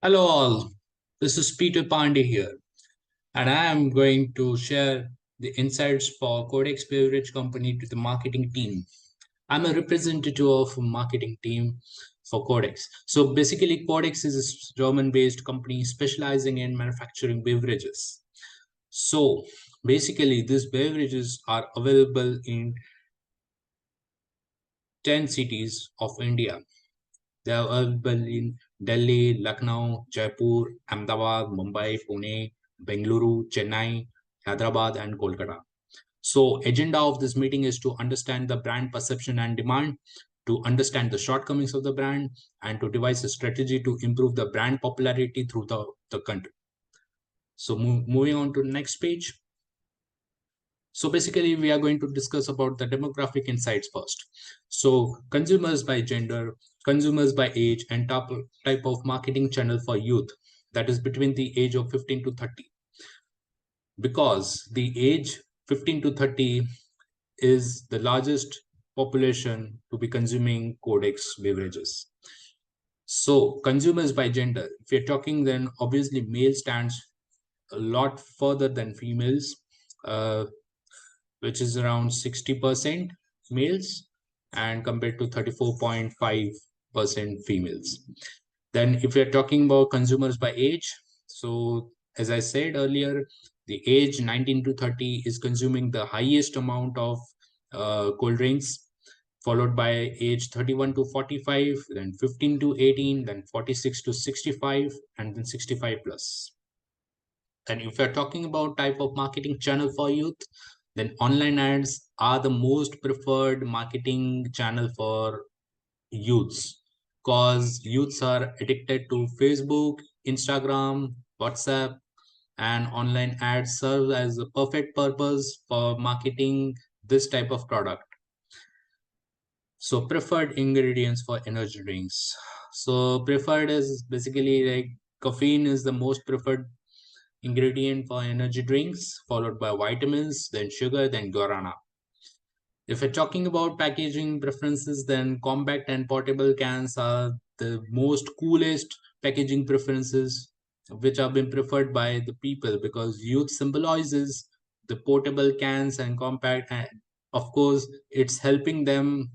Hello all, this is Peter Pandey here, and I am going to share the insights for Codex Beverage Company to the marketing team. I'm a representative of a marketing team for Codex. So basically, Codex is a German-based company specializing in manufacturing beverages. So basically, these beverages are available in 10 cities of India. They are available in Delhi, Lucknow, Jaipur, Ahmedabad, Mumbai, Pune, Bengaluru, Chennai, Hyderabad, and Kolkata. So, agenda of this meeting is to understand the brand perception and demand, to understand the shortcomings of the brand, and to devise a strategy to improve the brand popularity through the country. So, moving on to the next page. So basically, we are going to discuss about the demographic insights first. So consumers by gender, consumers by age, and type of marketing channel for youth, that is between the age of 15 to 30. Because the age 15 to 30 is the largest population to be consuming Codex beverages. So consumers by gender, if you're talking, then obviously male stands a lot further than females. Which is around 60% males and compared to 34.5% females. Then if we're talking about consumers by age, so as I said earlier, the age 19 to 30 is consuming the highest amount of cold drinks, followed by age 31 to 45, then 15 to 18, then 46 to 65, and then 65 plus. And if you're talking about type of marketing channel for youth, then online ads are the most preferred marketing channel for youths, because youths are addicted to Facebook, Instagram, WhatsApp, and online ads serve as a perfect purpose for marketing this type of product. So preferred ingredients for energy drinks. So preferred is basically like caffeine is the most preferred ingredient for energy drinks, followed by vitamins, then sugar, then guarana. If we're talking about packaging preferences, then compact and portable cans are the most coolest packaging preferences, which have been preferred by the people because youth symbolizes the portable cans and compact. And of course, it's helping them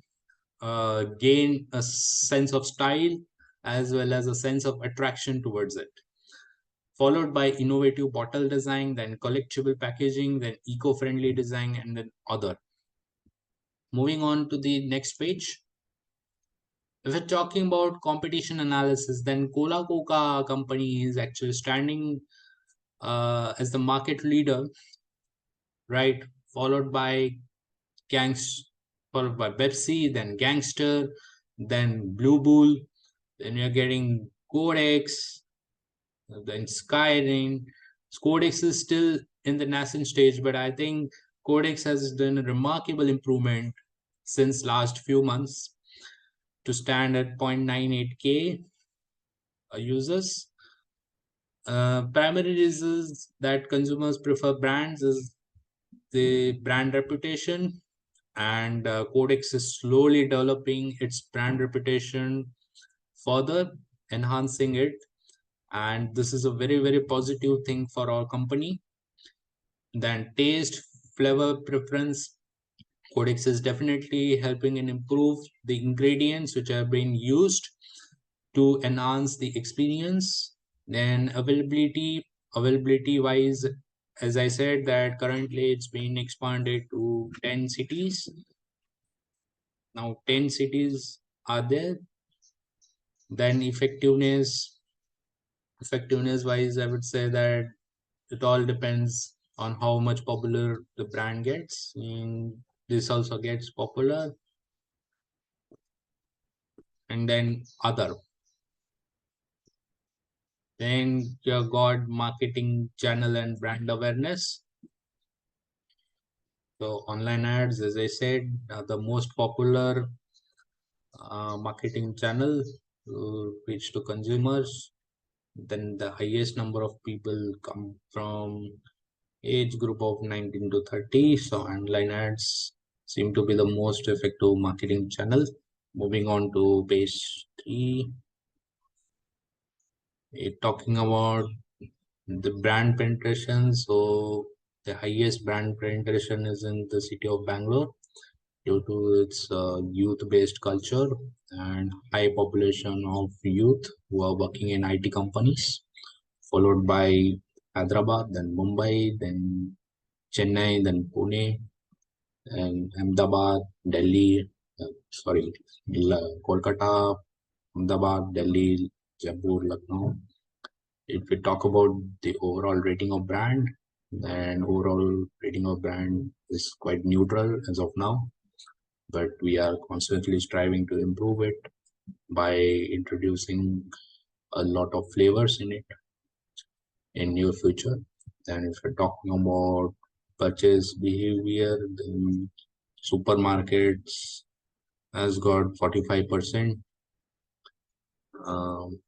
gain a sense of style as well as a sense of attraction towards it, followed by innovative bottle design, then collectible packaging, then eco-friendly design, and then other. Moving on to the next page. If we're talking about competition analysis, then Coca company is actually standing as the market leader, right? Followed by Gangs, followed by Pepsi, then Gangster, then Blue Bull, then you're getting Codex, then Skyrim. Codex is still in the nascent stage, but I think Codex has done a remarkable improvement since last few months to stand at 0.98k users. Primary reasons that consumers prefer brands is the brand reputation, and Codex is slowly developing its brand reputation further, enhancing it, and this is a very positive thing for our company. Then taste, flavor preference. Codex is definitely helping and improve the ingredients which are being used to enhance the experience. Then availability wise, as I said, that currently it's been expanded to 10 cities. Now 10 cities are there. Then effectiveness wise, I would say that it all depends on how much popular the brand gets. And this also gets popular. And then other. Then you got marketing channel and brand awareness. So online ads, as I said, are the most popular marketing channel to reach to consumers. Then the highest number of people come from age group of 19 to 30. So online ads seem to be the most effective marketing channel. Moving on to page 3. Talking about the brand penetration, so the highest brand penetration is in the city of Bangalore due to its youth-based culture and high population of youth who are working in IT companies, followed by Hyderabad, then Mumbai, then Chennai, then Pune, and Ahmedabad, Delhi, sorry, Kolkata, Ahmedabad, Delhi, Jaipur, Lucknow. If we talk about the overall rating of brand, then overall rating of brand is quite neutral as of now, but we are constantly striving to improve it by introducing a lot of flavors in it in near future. Then if we're talking about purchase behavior, then supermarkets has got 45% um,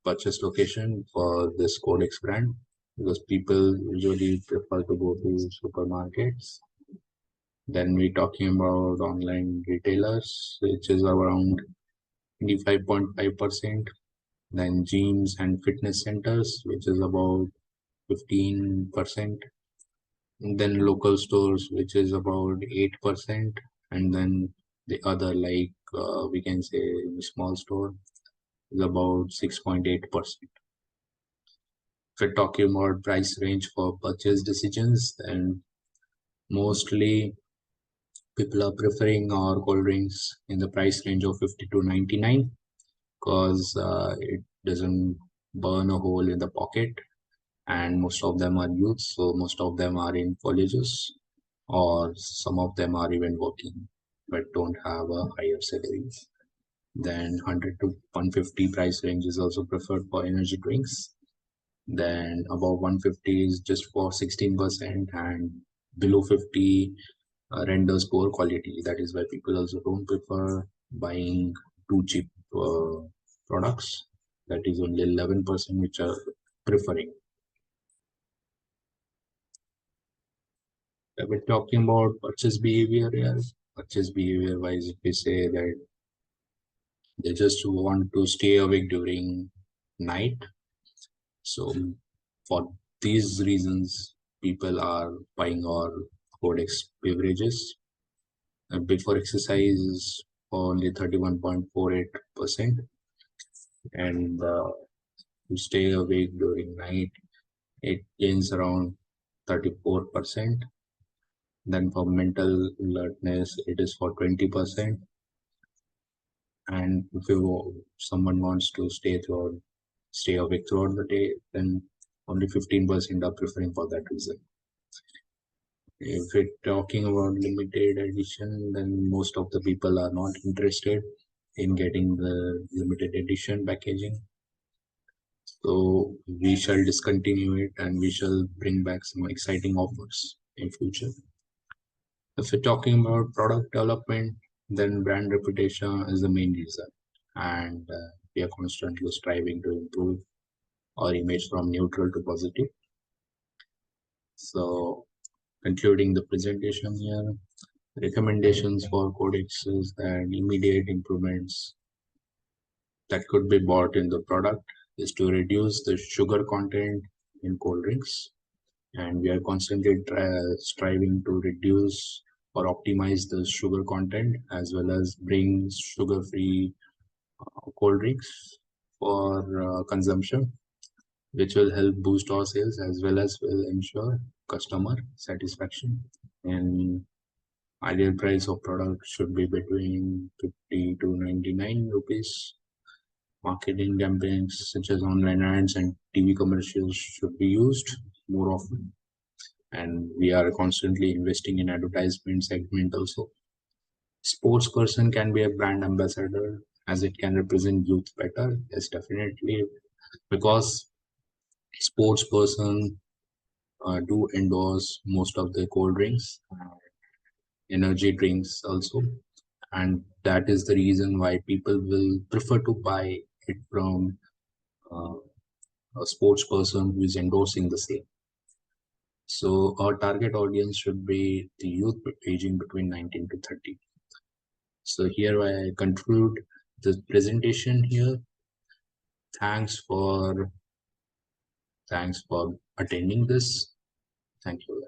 purchase location for this Codex brand because people usually prefer to go to supermarkets. Then we're talking about online retailers, which is around 25.5%. Then gyms and fitness centers, which is about 15%. And then local stores, which is about 8%. And then the other, like we can say small store, is about 6.8%. If we're talking about price range for purchase decisions, then mostly people are preferring our cold drinks in the price range of 50 to 99 because it doesn't burn a hole in the pocket, and most of them are youth, so most of them are in colleges or some of them are even working but don't have a higher salary. Then 100 to 150 price range is also preferred for energy drinks. Then above 150 is just for 16%, and below 50 renders poor quality. That is why people also don't prefer buying too cheap products. That is only 11% which are preferring. We're talking about purchase behavior here. Purchase behavior wise, if we say that they just want to stay awake during night. So for these reasons, people are buying our Codex beverages. Before exercise is only 31.48%, and to stay awake during night, it gains around 34%. Then for mental alertness, it is for 20%. And if someone wants to stay awake throughout the day, then only 15% are preferring for that reason. If we're talking about limited edition, then most of the people are not interested in getting the limited edition packaging. So we shall discontinue it and we shall bring back some exciting offers in future. If we're talking about product development, then brand reputation is the main reason. And we are constantly striving to improve our image from neutral to positive. So concluding the presentation here, recommendations for codexes and immediate improvements that could be bought in the product is to reduce the sugar content in cold drinks, and we are constantly striving to reduce or optimize the sugar content as well as bring sugar-free cold drinks for consumption, which will help boost our sales as well as will ensure customer satisfaction. And ideal price of product should be between 50 to 99 rupees. Marketing campaigns such as online ads and TV commercials should be used more often. And we are constantly investing in advertisement segment also. Sports person can be a brand ambassador as it can represent youth better. Yes, definitely, because sports person do endorse most of the cold drinks, energy drinks also, and that is the reason why people will prefer to buy it from uh, a sports person who is endorsing the same. So our target audience should be the youth aging between 19 to 30. So here I conclude the presentation here. Thanks for thanks for attending this. Thank you.